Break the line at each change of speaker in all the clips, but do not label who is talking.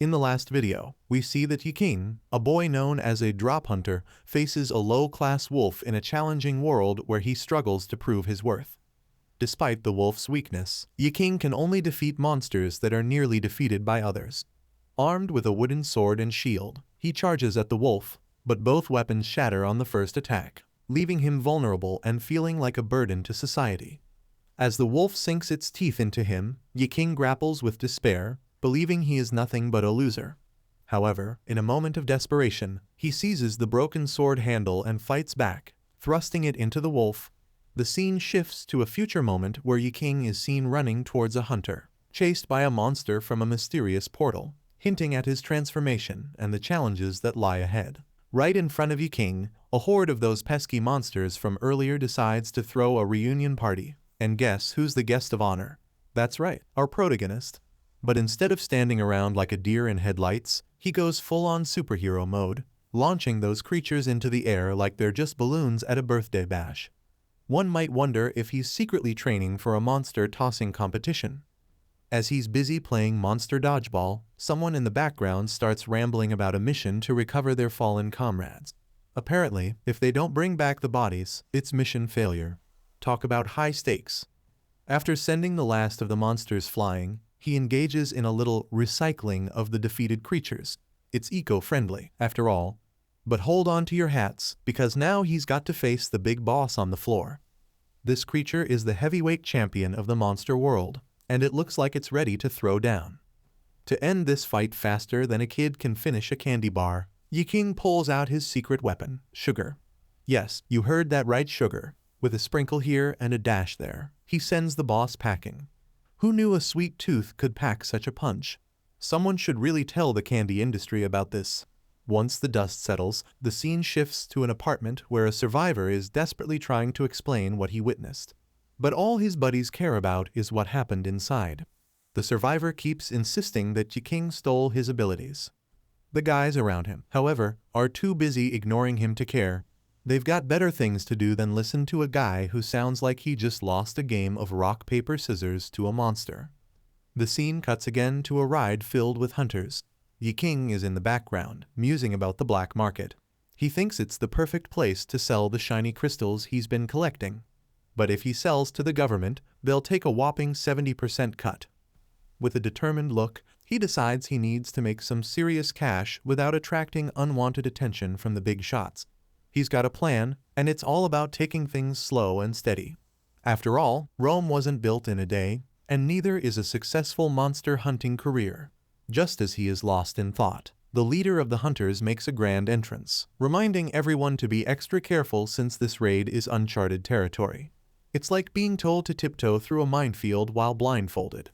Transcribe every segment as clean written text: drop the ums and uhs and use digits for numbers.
In the last video, we see that Yiking, a boy known as a drop hunter, faces a low-class wolf in a challenging world where he struggles to prove his worth. Despite the wolf's weakness, Yiking can only defeat monsters that are nearly defeated by others. Armed with a wooden sword and shield, he charges at the wolf, but both weapons shatter on the first attack, leaving him vulnerable and feeling like a burden to society. As the wolf sinks its teeth into him, Yiking grapples with despair, believing he is nothing but a loser. However, in a moment of desperation, he seizes the broken sword handle and fights back, thrusting it into the wolf. The scene shifts to a future moment where Yiking is seen running towards a hunter, chased by a monster from a mysterious portal, hinting at his transformation and the challenges that lie ahead. Right in front of Yiking, a horde of those pesky monsters from earlier decides to throw a reunion party. And guess who's the guest of honor? That's right, our protagonist. But instead of standing around like a deer in headlights, he goes full-on superhero mode, launching those creatures into the air like they're just balloons at a birthday bash. One might wonder if he's secretly training for a monster-tossing competition. As he's busy playing monster dodgeball, someone in the background starts rambling about a mission to recover their fallen comrades. Apparently, if they don't bring back the bodies, it's mission failure. Talk about high stakes. After sending the last of the monsters flying, he engages in a little recycling of the defeated creatures. It's eco-friendly, after all. But hold on to your hats, because now he's got to face the big boss on the floor. This creature is the heavyweight champion of the monster world, and it looks like it's ready to throw down. To end this fight faster than a kid can finish a candy bar, Yiking pulls out his secret weapon, sugar. Yes, you heard that right, sugar. With a sprinkle here and a dash there, he sends the boss packing. Who knew a sweet tooth could pack such a punch? Someone should really tell the candy industry about this. Once the dust settles, the scene shifts to an apartment where a survivor is desperately trying to explain what he witnessed. But all his buddies care about is what happened inside. The survivor keeps insisting that Yiking stole his abilities. The guys around him, however, are too busy ignoring him to care. They've got better things to do than listen to a guy who sounds like he just lost a game of rock, paper, scissors to a monster. The scene cuts again to a ride filled with hunters. Yiking is in the background, musing about the black market. He thinks it's the perfect place to sell the shiny crystals he's been collecting. But if he sells to the government, they'll take a whopping 70% cut. With a determined look, he decides he needs to make some serious cash without attracting unwanted attention from the big shots. He's got a plan, and it's all about taking things slow and steady. After all, Rome wasn't built in a day, and neither is a successful monster hunting career. Just as he is lost in thought, the leader of the hunters makes a grand entrance, reminding everyone to be extra careful since this raid is uncharted territory. It's like being told to tiptoe through a minefield while blindfolded.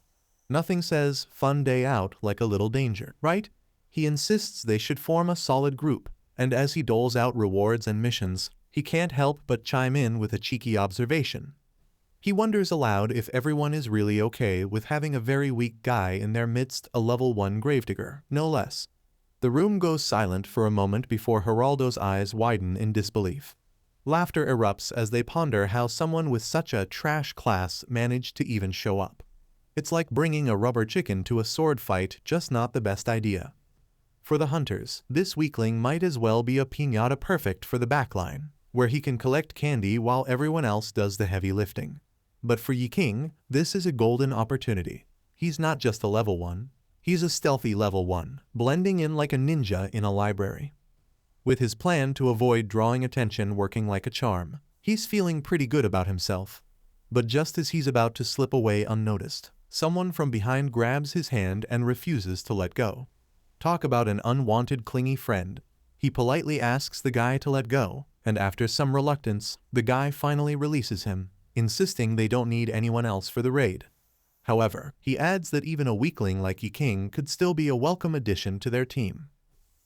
Nothing says fun day out like a little danger, right? He insists they should form a solid group, and as he doles out rewards and missions, he can't help but chime in with a cheeky observation. He wonders aloud if everyone is really okay with having a very weak guy in their midst, a level 1 gravedigger, no less. The room goes silent for a moment before Geraldo's eyes widen in disbelief. Laughter erupts as they ponder how someone with such a trash class managed to even show up. It's like bringing a rubber chicken to a sword fight, just not the best idea. For the hunters, this weakling might as well be a piñata perfect for the backline, where he can collect candy while everyone else does the heavy lifting. But for Yiking, this is a golden opportunity. He's not just a level 1. He's a stealthy level 1, blending in like a ninja in a library. With his plan to avoid drawing attention working like a charm, he's feeling pretty good about himself. But just as he's about to slip away unnoticed, someone from behind grabs his hand and refuses to let go. Talk about an unwanted clingy friend. He politely asks the guy to let go, and after some reluctance, the guy finally releases him, insisting they don't need anyone else for the raid. However, he adds that even a weakling like Yiking could still be a welcome addition to their team.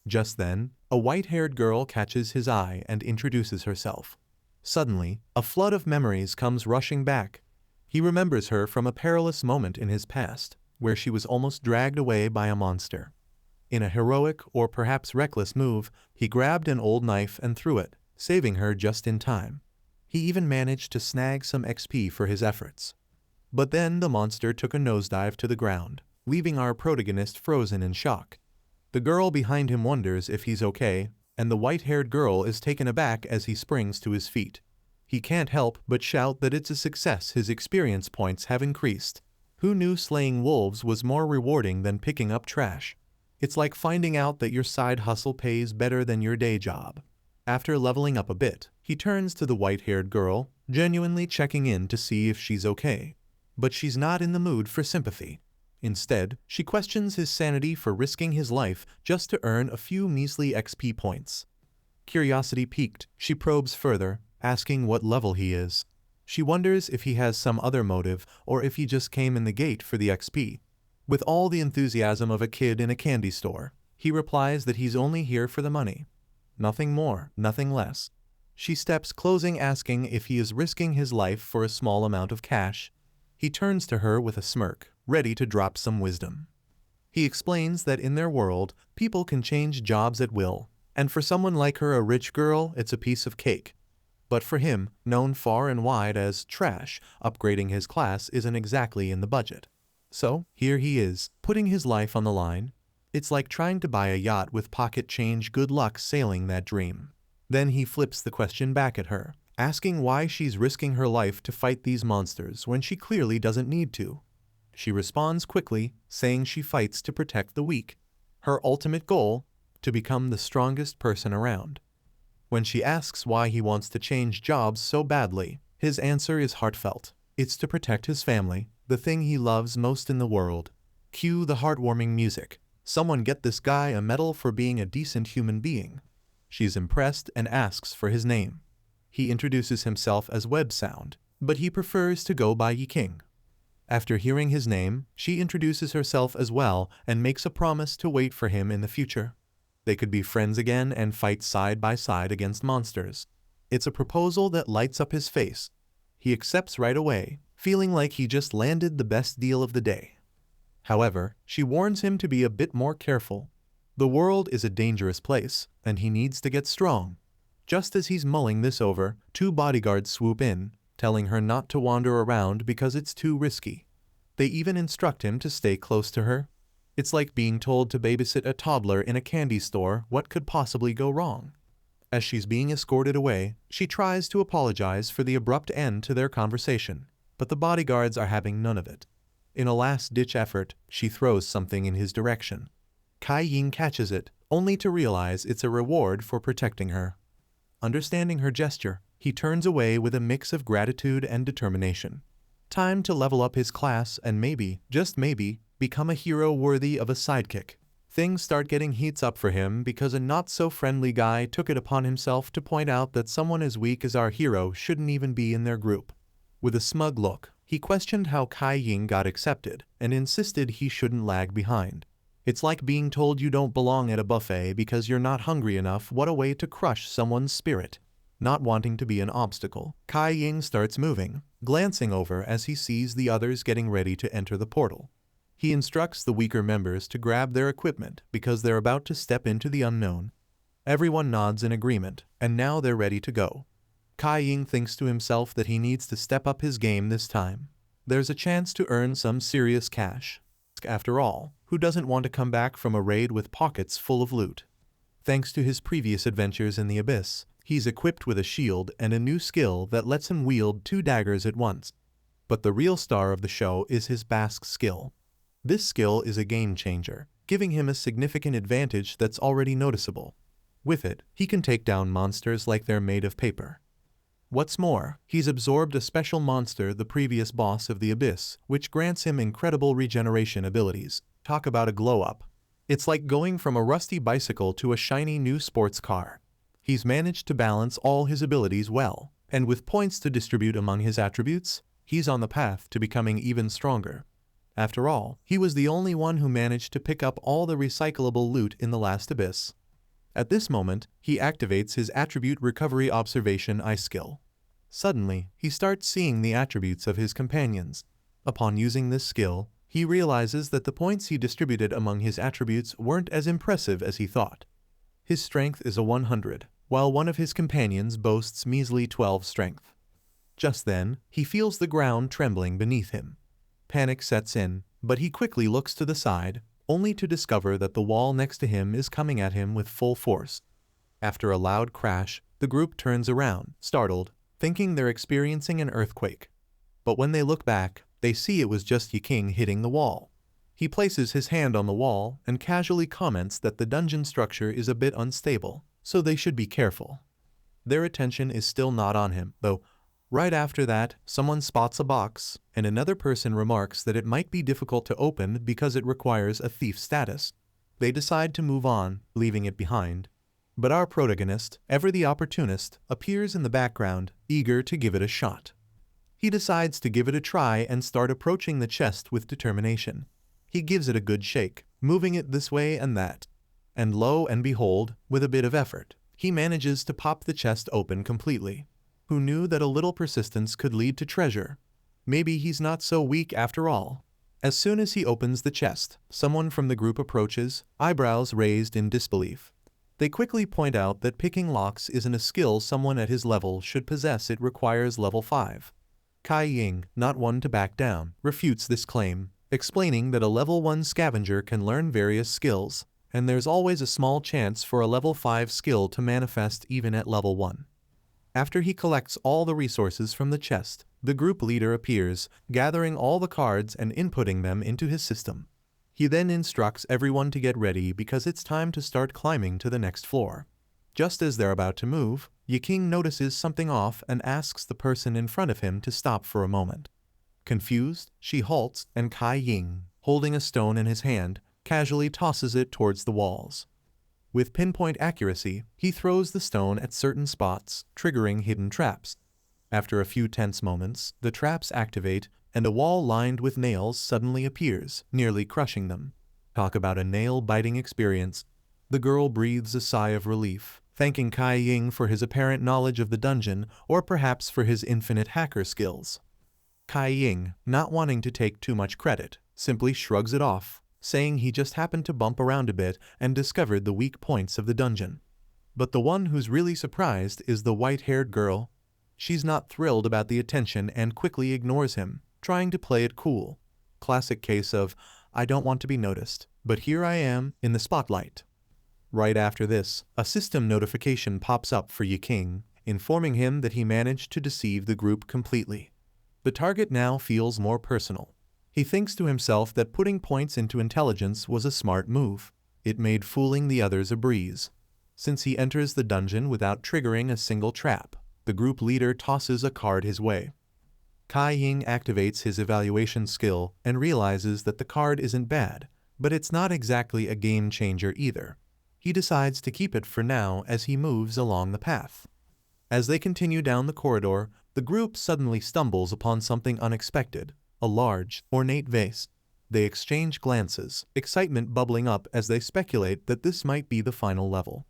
Just then, a white-haired girl catches his eye and introduces herself. Suddenly, a flood of memories comes rushing back. He remembers her from a perilous moment in his past, where she was almost dragged away by a monster. In a heroic or perhaps reckless move, he grabbed an old knife and threw it, saving her just in time. He even managed to snag some XP for his efforts. But then the monster took a nosedive to the ground, leaving our protagonist frozen in shock. The girl behind him wonders if he's okay, and the white-haired girl is taken aback as he springs to his feet. He can't help but shout that it's a success, his experience points have increased. Who knew slaying wolves was more rewarding than picking up trash? It's like finding out that your side hustle pays better than your day job. After leveling up a bit, he turns to the white-haired girl, genuinely checking in to see if she's okay. But she's not in the mood for sympathy. Instead, she questions his sanity for risking his life just to earn a few measly XP points. Curiosity piqued, she probes further, asking what level he is. She wonders if he has some other motive or if he just came in the gate for the XP. With all the enthusiasm of a kid in a candy store, he replies that he's only here for the money. Nothing more, nothing less. She steps closing, asking if he is risking his life for a small amount of cash. He turns to her with a smirk, ready to drop some wisdom. He explains that in their world, people can change jobs at will, and for someone like her, a rich girl, it's a piece of cake. But for him, known far and wide as trash, upgrading his class isn't exactly in the budget. So, here he is, putting his life on the line. It's like trying to buy a yacht with pocket change. Good luck sailing that dream. Then he flips the question back at her, asking why she's risking her life to fight these monsters when she clearly doesn't need to. She responds quickly, saying she fights to protect the weak. Her ultimate goal, to become the strongest person around. When she asks why he wants to change jobs so badly, his answer is heartfelt. It's to protect his family, the thing he loves most in the world. Cue the heartwarming music. Someone get this guy a medal for being a decent human being. She's impressed and asks for his name. He introduces himself as Websound, but he prefers to go by Yiking. After hearing his name, she introduces herself as well and makes a promise to wait for him in the future. They could be friends again and fight side by side against monsters. It's a proposal that lights up his face. He accepts right away, feeling like he just landed the best deal of the day. However, she warns him to be a bit more careful. The world is a dangerous place, and he needs to get strong. Just as he's mulling this over, 2 bodyguards swoop in, telling her not to wander around because it's too risky. They even instruct him to stay close to her. It's like being told to babysit a toddler in a candy store. What could possibly go wrong? As she's being escorted away, she tries to apologize for the abrupt end to their conversation, but the bodyguards are having none of it. In a last-ditch effort, she throws something in his direction. Kai Ying catches it, only to realize it's a reward for protecting her. Understanding her gesture, he turns away with a mix of gratitude and determination. Time to level up his class and maybe, just maybe, become a hero worthy of a sidekick. Things start getting heats up for him because a not-so-friendly guy took it upon himself to point out that someone as weak as our hero shouldn't even be in their group. With a smug look, he questioned how Kai Ying got accepted and insisted he shouldn't lag behind. It's like being told you don't belong at a buffet because you're not hungry enough. What a way to crush someone's spirit. Not wanting to be an obstacle, Kai Ying starts moving, glancing over as he sees the others getting ready to enter the portal. He instructs the weaker members to grab their equipment because they're about to step into the unknown. Everyone nods in agreement, and now they're ready to go. Kai Ying thinks to himself that he needs to step up his game this time. There's a chance to earn some serious cash. After all, who doesn't want to come back from a raid with pockets full of loot? Thanks to his previous adventures in the Abyss, he's equipped with a shield and a new skill that lets him wield 2 daggers at once. But the real star of the show is his Basque skill. This skill is a game changer, giving him a significant advantage that's already noticeable. With it, he can take down monsters like they're made of paper. What's more, he's absorbed a special monster, the previous boss of the Abyss, which grants him incredible regeneration abilities. Talk about a glow-up. It's like going from a rusty bicycle to a shiny new sports car. He's managed to balance all his abilities well, and with points to distribute among his attributes, he's on the path to becoming even stronger. After all, he was the only one who managed to pick up all the recyclable loot in the last Abyss. At this moment, he activates his attribute recovery observation eye skill. Suddenly, he starts seeing the attributes of his companions. Upon using this skill, he realizes that the points he distributed among his attributes weren't as impressive as he thought. His strength is a 100, while one of his companions boasts measly 12 strength. Just then, he feels the ground trembling beneath him. Panic sets in, but he quickly looks to the side, only to discover that the wall next to him is coming at him with full force. After a loud crash, the group turns around, startled, thinking they're experiencing an earthquake. But when they look back, they see it was just Yiking hitting the wall. He places his hand on the wall and casually comments that the dungeon structure is a bit unstable, so they should be careful. Their attention is still not on him, though. Right after that, someone spots a box, and another person remarks that it might be difficult to open because it requires a thief status. They decide to move on, leaving it behind. But our protagonist, ever the opportunist, appears in the background, eager to give it a shot. He decides to give it a try and start approaching the chest with determination. He gives it a good shake, moving it this way and that. And lo and behold, with a bit of effort, he manages to pop the chest open completely. Who knew that a little persistence could lead to treasure? Maybe he's not so weak after all. As soon as he opens the chest, someone from the group approaches, eyebrows raised in disbelief. They quickly point out that picking locks isn't a skill someone at his level should possess. It requires level 5. Kai Ying, not one to back down, refutes this claim, explaining that a level 1 scavenger can learn various skills, and there's always a small chance for a level 5 skill to manifest even at level 1. After he collects all the resources from the chest, the group leader appears, gathering all the cards and inputting them into his system. He then instructs everyone to get ready because it's time to start climbing to the next floor. Just as they're about to move, Yiking notices something off and asks the person in front of him to stop for a moment. Confused, she halts, and Kai Ying, holding a stone in his hand, casually tosses it towards the walls. With pinpoint accuracy, he throws the stone at certain spots, triggering hidden traps. After a few tense moments, the traps activate, and a wall lined with nails suddenly appears, nearly crushing them. Talk about a nail-biting experience. The girl breathes a sigh of relief, thanking Kai Ying for his apparent knowledge of the dungeon, or perhaps for his infinite hacker skills. Kai Ying, not wanting to take too much credit, simply shrugs it off, saying he just happened to bump around a bit and discovered the weak points of the dungeon. But the one who's really surprised is the white-haired girl. She's not thrilled about the attention and quickly ignores him, trying to play it cool. Classic case of, I don't want to be noticed, but here I am, in the spotlight. Right after this, a system notification pops up for Yiking, informing him that he managed to deceive the group completely. The target now feels more personal. He thinks to himself that putting points into intelligence was a smart move. It made fooling the others a breeze. Since he enters the dungeon without triggering a single trap, the group leader tosses a card his way. Kai Ying activates his evaluation skill and realizes that the card isn't bad, but it's not exactly a game changer either. He decides to keep it for now as he moves along the path. As they continue down the corridor, the group suddenly stumbles upon something unexpected. A large, ornate vase. They exchange glances, excitement bubbling up as they speculate that this might be the final level.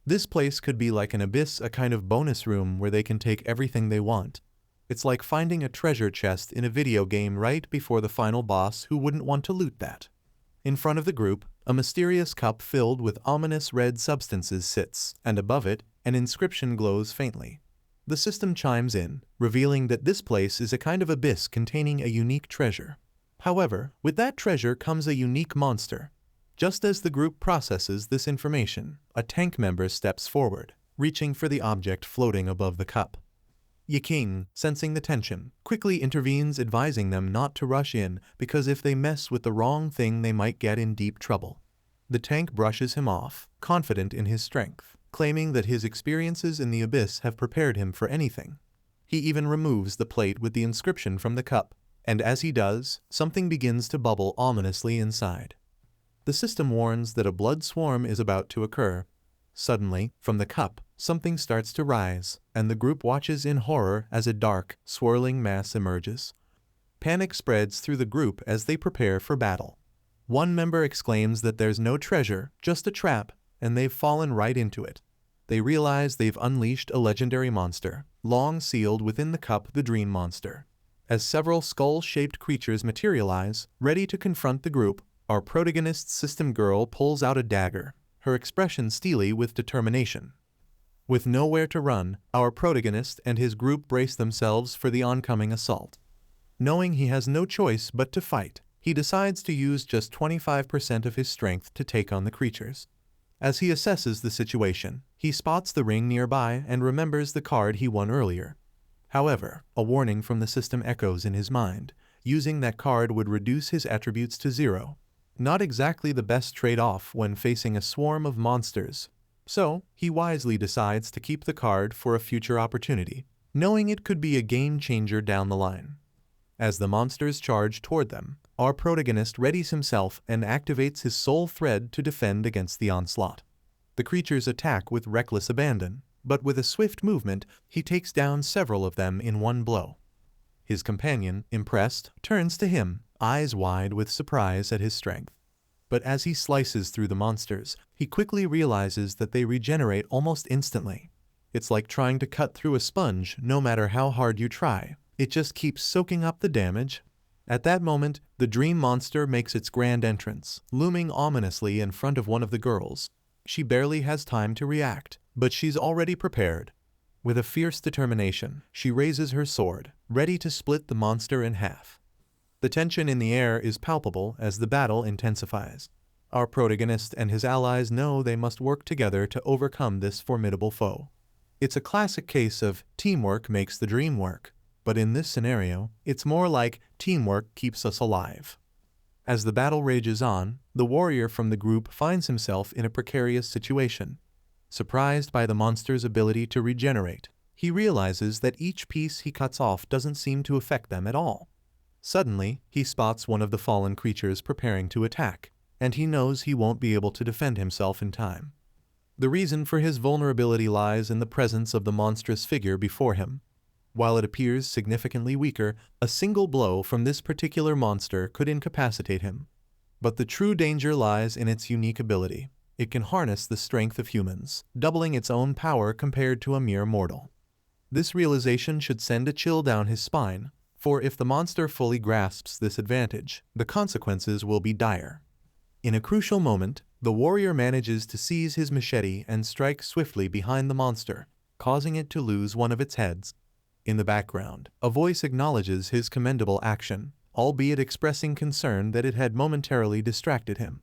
This place could be like an abyss, a kind of bonus room where they can take everything they want. It's like finding a treasure chest in a video game right before the final boss. Who wouldn't want to loot that? In front of the group, a mysterious cup filled with ominous red substances sits, and above it, an inscription glows faintly. The system chimes in, revealing that this place is a kind of abyss containing a unique treasure. However, with that treasure comes a unique monster. Just as the group processes this information, a tank member steps forward, reaching for the object floating above the cup. Yiking, sensing the tension, quickly intervenes, advising them not to rush in because if they mess with the wrong thing they might get in deep trouble. The tank brushes him off, confident in his strength, claiming that his experiences in the abyss have prepared him for anything. He even removes the plate with the inscription from the cup, and as he does, something begins to bubble ominously inside. The system warns that a blood swarm is about to occur. Suddenly, from the cup, something starts to rise, and the group watches in horror as a dark, swirling mass emerges. Panic spreads through the group as they prepare for battle. One member exclaims that there's no treasure, just a trap, and they've fallen right into it. They realize they've unleashed a legendary monster, long sealed within the cup, the Dream Monster. As several skull-shaped creatures materialize, ready to confront the group, our protagonist's system girl pulls out a dagger, her expression steely with determination. With nowhere to run, our protagonist and his group brace themselves for the oncoming assault. Knowing he has no choice but to fight, he decides to use just 25% of his strength to take on the creatures. As he assesses the situation, he spots the ring nearby and remembers the card he won earlier. However, a warning from the system echoes in his mind. Using that card would reduce his attributes to 0. Not exactly the best trade-off when facing a swarm of monsters. So, he wisely decides to keep the card for a future opportunity, knowing it could be a game-changer down the line. As the monsters charge toward them, our protagonist readies himself and activates his soul thread to defend against the onslaught. The creatures attack with reckless abandon, but with a swift movement, he takes down several of them in one blow. His companion, impressed, turns to him, eyes wide with surprise at his strength. But as he slices through the monsters, he quickly realizes that they regenerate almost instantly. It's like trying to cut through a sponge. No matter how hard you try, it just keeps soaking up the damage. At that moment, the dream monster makes its grand entrance, looming ominously in front of one of the girls. She barely has time to react, but she's already prepared. With a fierce determination, she raises her sword, ready to split the monster in half. The tension in the air is palpable as the battle intensifies. Our protagonist and his allies know they must work together to overcome this formidable foe. It's a classic case of teamwork makes the dream work. But in this scenario, it's more like teamwork keeps us alive. As the battle rages on, the warrior from the group finds himself in a precarious situation. Surprised by the monster's ability to regenerate, he realizes that each piece he cuts off doesn't seem to affect them at all. Suddenly, he spots one of the fallen creatures preparing to attack, and he knows he won't be able to defend himself in time. The reason for his vulnerability lies in the presence of the monstrous figure before him. While it appears significantly weaker, a single blow from this particular monster could incapacitate him. But the true danger lies in its unique ability. It can harness the strength of humans, doubling its own power compared to a mere mortal. This realization should send a chill down his spine, for if the monster fully grasps this advantage, the consequences will be dire. In a crucial moment, the warrior manages to seize his machete and strike swiftly behind the monster, causing it to lose one of its heads. In the background, a voice acknowledges his commendable action, albeit expressing concern that it had momentarily distracted him.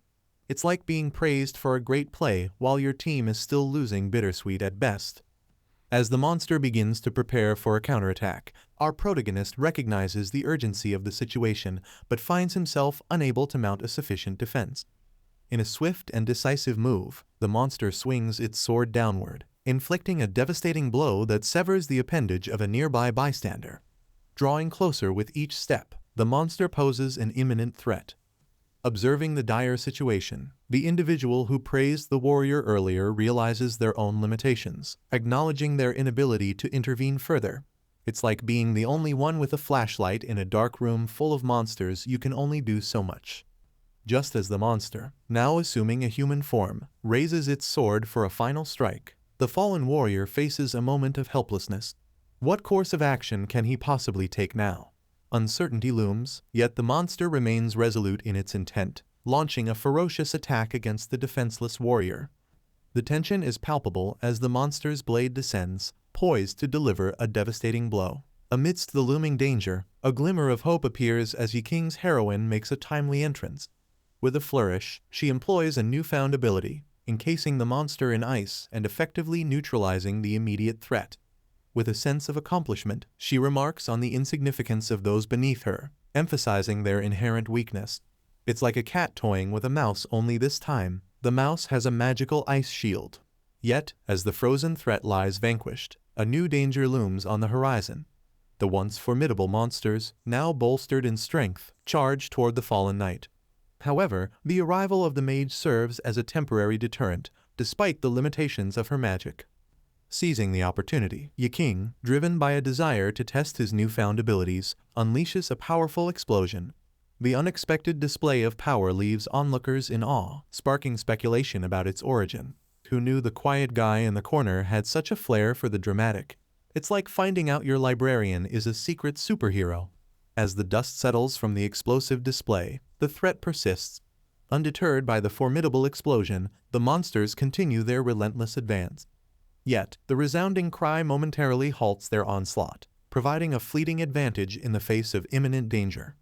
It's like being praised for a great play while your team is still losing, bittersweet at best. As the monster begins to prepare for a counterattack, our protagonist recognizes the urgency of the situation but finds himself unable to mount a sufficient defense. In a swift and decisive move, the monster swings its sword downward, inflicting a devastating blow that severs the appendage of a nearby bystander. Drawing closer with each step, the monster poses an imminent threat. Observing the dire situation, the individual who praised the warrior earlier realizes their own limitations, acknowledging their inability to intervene further. It's like being the only one with a flashlight in a dark room full of monsters. You can only do so much. Just as the monster, now assuming a human form, raises its sword for a final strike, the fallen warrior faces a moment of helplessness. What course of action can he possibly take now? Uncertainty looms, yet the monster remains resolute in its intent, launching a ferocious attack against the defenseless warrior. The tension is palpable as the monster's blade descends, poised to deliver a devastating blow. Amidst the looming danger, a glimmer of hope appears as Yiking's heroine makes a timely entrance. With a flourish, she employs a newfound ability, encasing the monster in ice and effectively neutralizing the immediate threat. With a sense of accomplishment, she remarks on the insignificance of those beneath her, emphasizing their inherent weakness. It's like a cat toying with a mouse, only this time, the mouse has a magical ice shield. Yet, as the frozen threat lies vanquished, a new danger looms on the horizon. The once formidable monsters, now bolstered in strength, charge toward the fallen knight. However, the arrival of the mage serves as a temporary deterrent, despite the limitations of her magic. Seizing the opportunity, Yiking, driven by a desire to test his newfound abilities, unleashes a powerful explosion. The unexpected display of power leaves onlookers in awe, sparking speculation about its origin. Who knew the quiet guy in the corner had such a flair for the dramatic? It's like finding out your librarian is a secret superhero. As the dust settles from the explosive display, the threat persists. Undeterred by the formidable explosion, the monsters continue their relentless advance. Yet, the resounding cry momentarily halts their onslaught, providing a fleeting advantage in the face of imminent danger.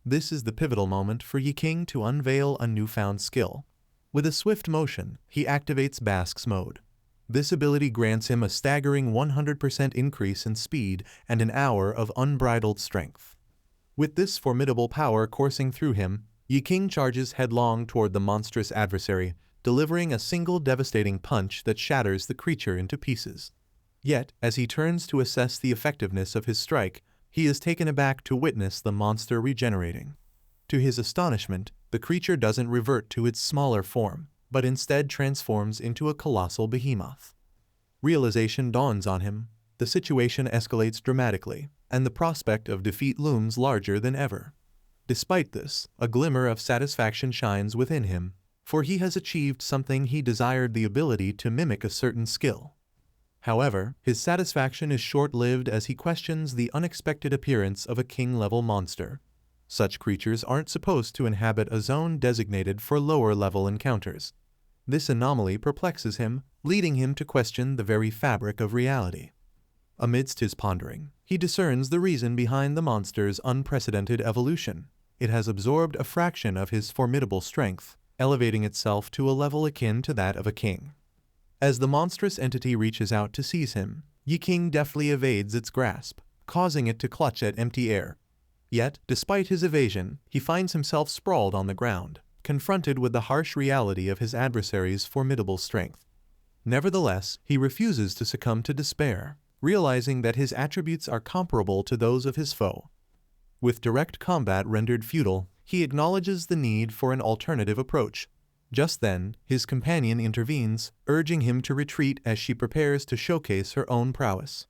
This is the pivotal moment for Yiking to unveil a newfound skill. With a swift motion, he activates Bask's mode. This ability grants him a staggering 100% increase in speed and an hour of unbridled strength. With this formidable power coursing through him, Yiking charges headlong toward the monstrous adversary, delivering a single devastating punch that shatters the creature into pieces. Yet, as he turns to assess the effectiveness of his strike, he is taken aback to witness the monster regenerating. To his astonishment, the creature doesn't revert to its smaller form, but instead transforms into a colossal behemoth. Realization dawns on him, the situation escalates dramatically, and the prospect of defeat looms larger than ever. Despite this, a glimmer of satisfaction shines within him, for he has achieved something he desired: the ability to mimic a certain skill. However, his satisfaction is short-lived as he questions the unexpected appearance of a king-level monster. Such creatures aren't supposed to inhabit a zone designated for lower-level encounters. This anomaly perplexes him, leading him to question the very fabric of reality. Amidst his pondering, he discerns the reason behind the monster's unprecedented evolution. It has absorbed a fraction of his formidable strength, elevating itself to a level akin to that of a king. As the monstrous entity reaches out to seize him, Yiking deftly evades its grasp, causing it to clutch at empty air. Yet, despite his evasion, he finds himself sprawled on the ground, confronted with the harsh reality of his adversary's formidable strength. Nevertheless, he refuses to succumb to despair, realizing that his attributes are comparable to those of his foe. With direct combat rendered futile, he acknowledges the need for an alternative approach. Just then, his companion intervenes, urging him to retreat as she prepares to showcase her own prowess.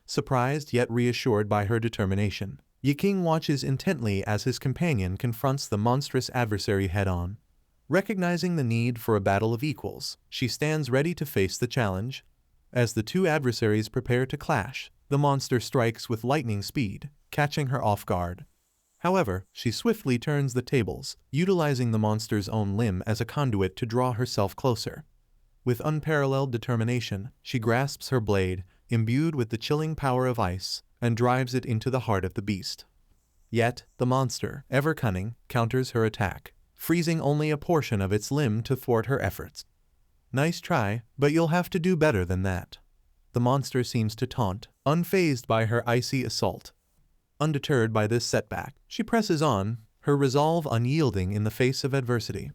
Surprised yet reassured by her determination, Yiking watches intently as his companion confronts the monstrous adversary head-on. Recognizing the need for a battle of equals, she stands ready to face the challenge. As the two adversaries prepare to clash, the monster strikes with lightning speed, catching her off guard. However, she swiftly turns the tables, utilizing the monster's own limb as a conduit to draw herself closer. With unparalleled determination, she grasps her blade, imbued with the chilling power of ice, and drives it into the heart of the beast. Yet, the monster, ever cunning, counters her attack, freezing only a portion of its limb to thwart her efforts. "Nice try, but you'll have to do better than that." The monster seems to taunt, unfazed by her icy assault. Undeterred by this setback, she presses on, her resolve unyielding in the face of adversity.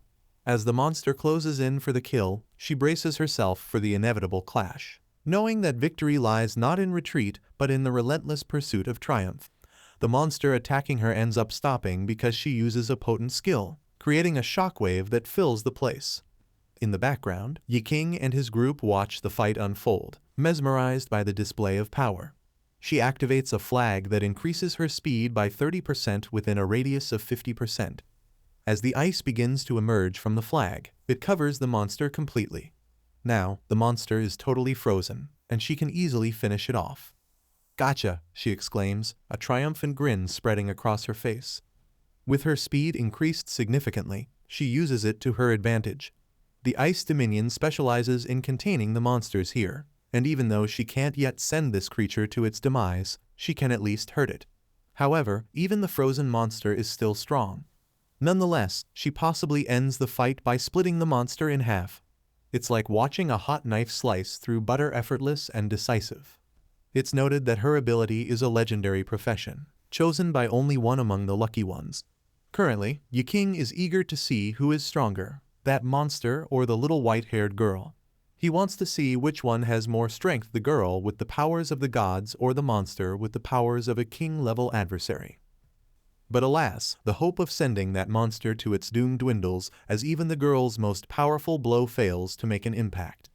As the monster closes in for the kill, she braces herself for the inevitable clash, knowing that victory lies not in retreat but in the relentless pursuit of triumph. The monster attacking her ends up stopping because she uses a potent skill, creating a shockwave that fills the place. In the background, Yiking and his group watch the fight unfold, mesmerized by the display of power. She activates a flag that increases her speed by 30% within a radius of 50%. As the ice begins to emerge from the flag, it covers the monster completely. Now, the monster is totally frozen, and she can easily finish it off. "Gotcha," she exclaims, a triumphant grin spreading across her face. With her speed increased significantly, she uses it to her advantage. The Ice Dominion specializes in containing the monsters here, and even though she can't yet send this creature to its demise, she can at least hurt it. However, even the frozen monster is still strong. Nonetheless, she possibly ends the fight by splitting the monster in half. It's like watching a hot knife slice through butter, effortless and decisive. It's noted that her ability is a legendary profession, chosen by only one among the lucky ones. Currently, Yiking is eager to see who is stronger, that monster or the little white-haired girl. He wants to see which one has more strength, the girl with the powers of the gods or the monster with the powers of a king-level adversary. But alas, the hope of sending that monster to its doom dwindles as even the girl's most powerful blow fails to make an impact.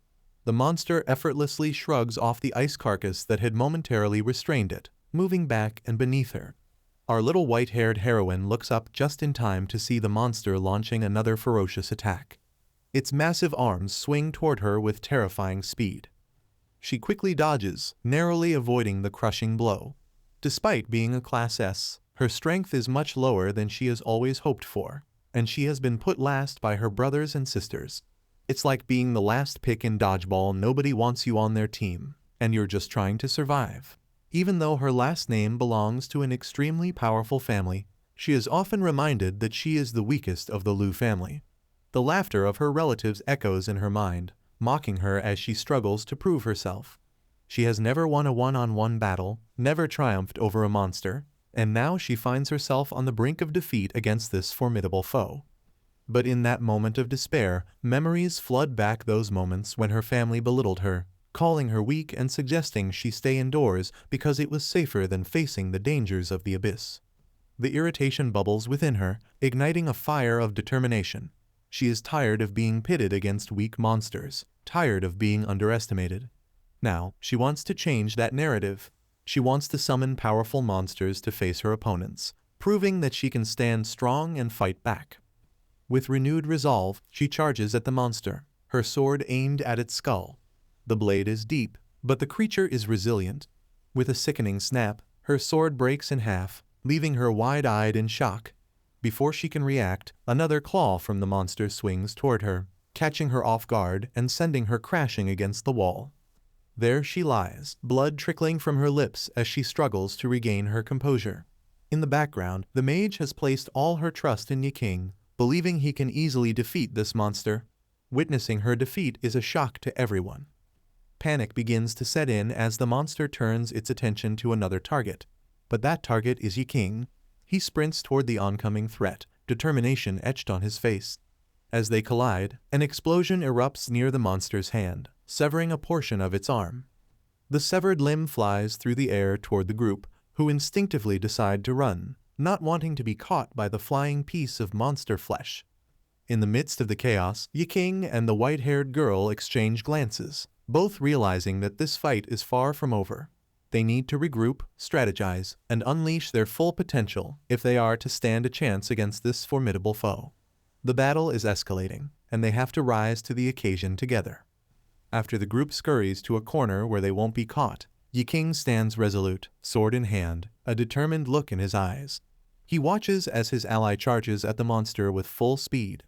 The monster effortlessly shrugs off the ice carcass that had momentarily restrained it, moving back and beneath her. Our little white-haired heroine looks up just in time to see the monster launching another ferocious attack. Its massive arms swing toward her with terrifying speed. She quickly dodges, narrowly avoiding the crushing blow. Despite being a Class S, her strength is much lower than she has always hoped for, and she has been put last by her brothers and sisters. It's like being the last pick in dodgeball. Nobody wants you on their team, and you're just trying to survive. Even though her last name belongs to an extremely powerful family, She is often reminded that she is the weakest of the Lu family. The laughter of her relatives echoes in her mind, mocking her as she struggles to prove herself. She has never won a one-on-one battle, never triumphed over a monster, and now she finds herself on the brink of defeat against this formidable foe. But in that moment of despair, memories flood back those moments when her family belittled her, calling her weak and suggesting she stay indoors because it was safer than facing the dangers of the abyss. The irritation bubbles within her, igniting a fire of determination. She is tired of being pitted against weak monsters, tired of being underestimated. Now, she wants to change that narrative. She wants to summon powerful monsters to face her opponents, proving that she can stand strong and fight back. With renewed resolve, she charges at the monster, her sword aimed at its skull. The blade is deep, but the creature is resilient. With a sickening snap, her sword breaks in half, leaving her wide-eyed in shock. Before she can react, another claw from the monster swings toward her, catching her off guard and sending her crashing against the wall. There she lies, blood trickling from her lips as she struggles to regain her composure. In the background, the mage has placed all her trust in Yiking, believing he can easily defeat this monster. Witnessing her defeat is a shock to everyone. Panic begins to set in as the monster turns its attention to another target. But that target is Yiking. He sprints toward the oncoming threat, determination etched on his face. As they collide, an explosion erupts near the monster's hand, severing a portion of its arm. The severed limb flies through the air toward the group, who instinctively decide to run, not wanting to be caught by the flying piece of monster flesh. In the midst of the chaos, Yiking and the white-haired girl exchange glances, both realizing that this fight is far from over. They need to regroup, strategize, and unleash their full potential if they are to stand a chance against this formidable foe. The battle is escalating, and they have to rise to the occasion together. After the group scurries to a corner where they won't be caught, Yiking stands resolute, sword in hand, a determined look in his eyes. He watches as his ally charges at the monster with full speed.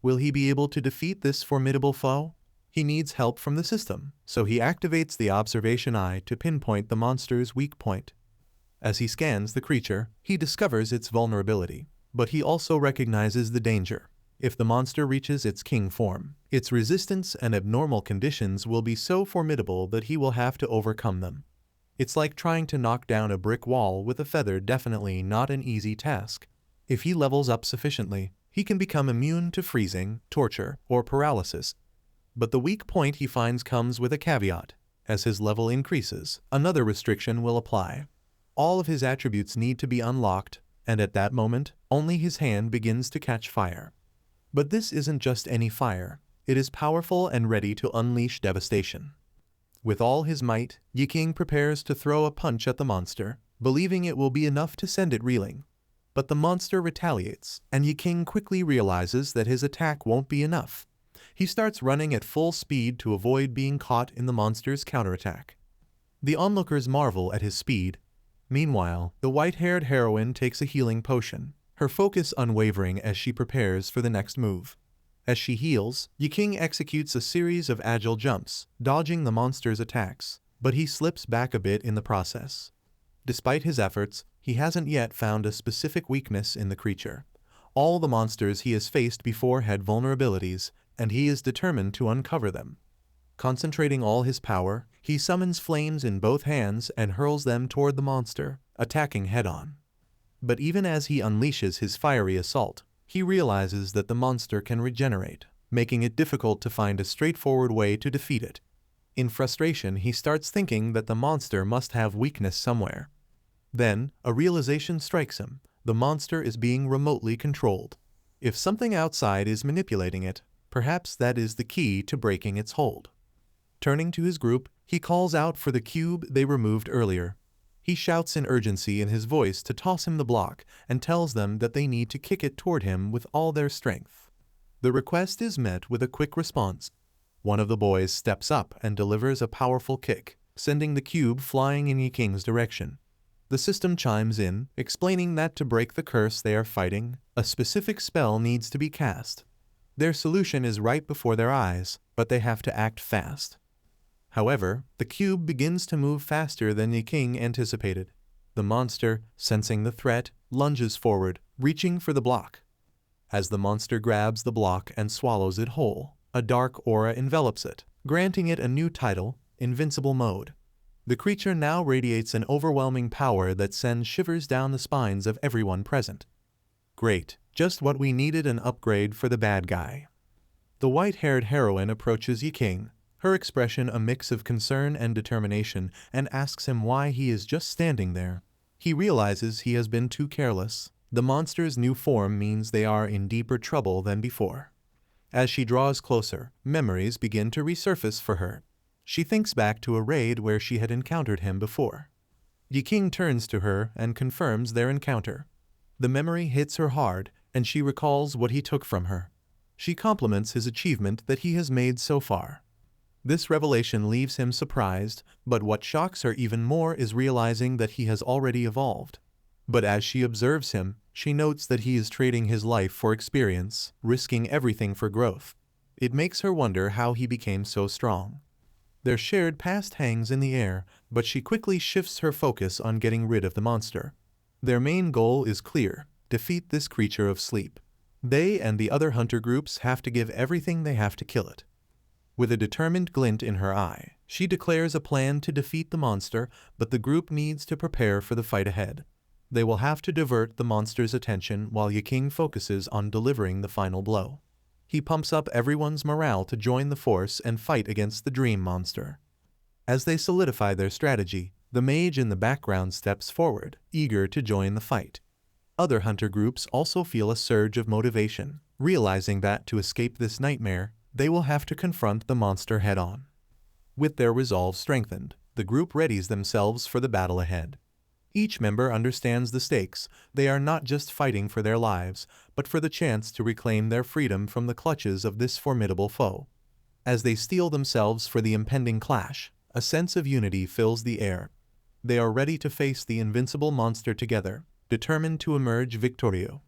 Will he be able to defeat this formidable foe? He needs help from the system, so he activates the observation eye to pinpoint the monster's weak point. As he scans the creature, he discovers its vulnerability, but he also recognizes the danger. If the monster reaches its king form, its resistance and abnormal conditions will be so formidable that he will have to overcome them. It's like trying to knock down a brick wall with a feather, definitely not an easy task. If he levels up sufficiently, he can become immune to freezing, torture, or paralysis. But the weak point he finds comes with a caveat. As his level increases, another restriction will apply. All of his attributes need to be unlocked, and at that moment, only his hand begins to catch fire. But this isn't just any fire. It is powerful and ready to unleash devastation. With all his might, Yiking prepares to throw a punch at the monster, believing it will be enough to send it reeling. But the monster retaliates, and Yiking quickly realizes that his attack won't be enough. He starts running at full speed to avoid being caught in the monster's counterattack. The onlookers marvel at his speed. Meanwhile, the white-haired heroine takes a healing potion, her focus unwavering as she prepares for the next move. As she heals, Yiking executes a series of agile jumps, dodging the monster's attacks, but he slips back a bit in the process. Despite his efforts, he hasn't yet found a specific weakness in the creature. All the monsters he has faced before had vulnerabilities, and he is determined to uncover them. Concentrating all his power, he summons flames in both hands and hurls them toward the monster, attacking head-on. But even as he unleashes his fiery assault, he realizes that the monster can regenerate, making it difficult to find a straightforward way to defeat it. In frustration, he starts thinking that the monster must have weakness somewhere. Then, a realization strikes him. The monster is being remotely controlled. If something outside is manipulating it, perhaps that is the key to breaking its hold. Turning to his group, he calls out for the cube they removed earlier. He shouts in urgency in his voice to toss him the block and tells them that they need to kick it toward him with all their strength. The request is met with a quick response. One of the boys steps up and delivers a powerful kick, sending the cube flying in Yiking's direction. The system chimes in, explaining that to break the curse they are fighting, a specific spell needs to be cast. Their solution is right before their eyes, but they have to act fast. However, the cube begins to move faster than Yiking anticipated. The monster, sensing the threat, lunges forward, reaching for the block. As the monster grabs the block and swallows it whole, a dark aura envelops it, granting it a new title, Invincible Mode. The creature now radiates an overwhelming power that sends shivers down the spines of everyone present. Great, just what we needed, an upgrade for the bad guy. The white-haired heroine approaches Yiking, her expression a mix of concern and determination, and asks him why he is just standing there. He realizes he has been too careless. The monster's new form means they are in deeper trouble than before. As she draws closer, memories begin to resurface for her. She thinks back to a raid where she had encountered him before. Yiking turns to her and confirms their encounter. The memory hits her hard, and she recalls what he took from her. She compliments his achievement that he has made so far. This revelation leaves him surprised, but what shocks her even more is realizing that he has already evolved. But as she observes him, she notes that he is trading his life for experience, risking everything for growth. It makes her wonder how he became so strong. Their shared past hangs in the air, but she quickly shifts her focus on getting rid of the monster. Their main goal is clear: defeat this creature of sleep. They and the other hunter groups have to give everything they have to kill it. With a determined glint in her eye, she declares a plan to defeat the monster, but the group needs to prepare for the fight ahead. They will have to divert the monster's attention while Yiking focuses on delivering the final blow. He pumps up everyone's morale to join the force and fight against the dream monster. As they solidify their strategy, the mage in the background steps forward, eager to join the fight. Other hunter groups also feel a surge of motivation, realizing that to escape this nightmare, they will have to confront the monster head-on. With their resolve strengthened, the group readies themselves for the battle ahead. Each member understands the stakes. They are not just fighting for their lives, but for the chance to reclaim their freedom from the clutches of this formidable foe. As they steel themselves for the impending clash, a sense of unity fills the air. They are ready to face the invincible monster together, determined to emerge victorious.